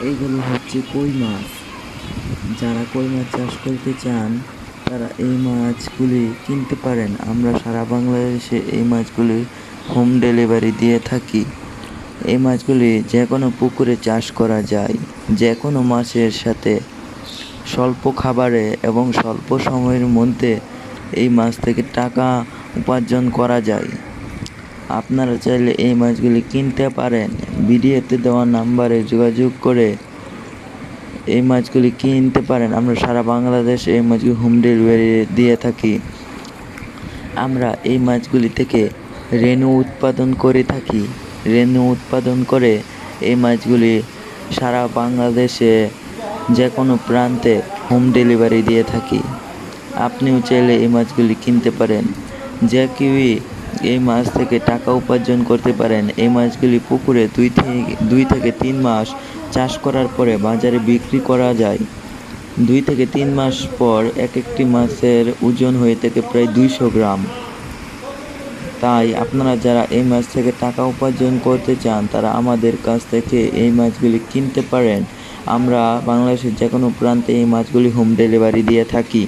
এইগুলো হচ্ছে কই মাছ। যারা কই মাছ চাষ করতে চান তারা এই মাছগুলি কিনতে পারেন। আমরা সারা বাংলাদেশে এই মাছগুলি হোম ডেলিভারি দিয়ে থাকি। এই মাছগুলি যে কোনো পুকুরে চাষ করা যায়। যে কোনো মাছের সাথে স্বল্প খাবারে এবং স্বল্প সময়ের মধ্যে এই মাছ থেকে টাকা উপার্জন করা যায়। আপনারা চাইলে এই মাছগুলি কিনতে পারেন। ভিডিওতে দেওয়া নাম্বারে যোগাযোগ করে এই মাছগুলি কিনতে পারেন। আমরা সারা বাংলাদেশে এই মাছগুলি হোম ডেলিভারি দিয়ে থাকি। আমরা এই মাছগুলি থেকে রেণু উৎপাদন করে থাকি। রেণু উৎপাদন করে এই মাছগুলি সারা বাংলাদেশে যে কোনো প্রান্তে হোম ডেলিভারি দিয়ে থাকি। আপনিও চাইলে এই মাছগুলি কিনতে পারেন। যে কেউই এই মাছ থেকে টাকা উপার্জন করতে পারেন। এই মাছগুলি পুকুরে 2 থেকে 3 মাস চাষ করার পরে বাজারে বিক্রি করা যায়। 2 থেকে 3 মাস পর এক একটি মাছের ওজন হয়ে থাকে প্রায় 200 গ্রাম। তাই আপনারা যারা এই মাছ থেকে টাকা উপার্জন করতে চান তারা আমাদের কাছ থেকে এই মাছগুলি কিনতে পারেন। আমরা বাংলাদেশের যে কোনো প্রান্তে এই মাছগুলি হোম ডেলিভারি দিয়ে থাকি।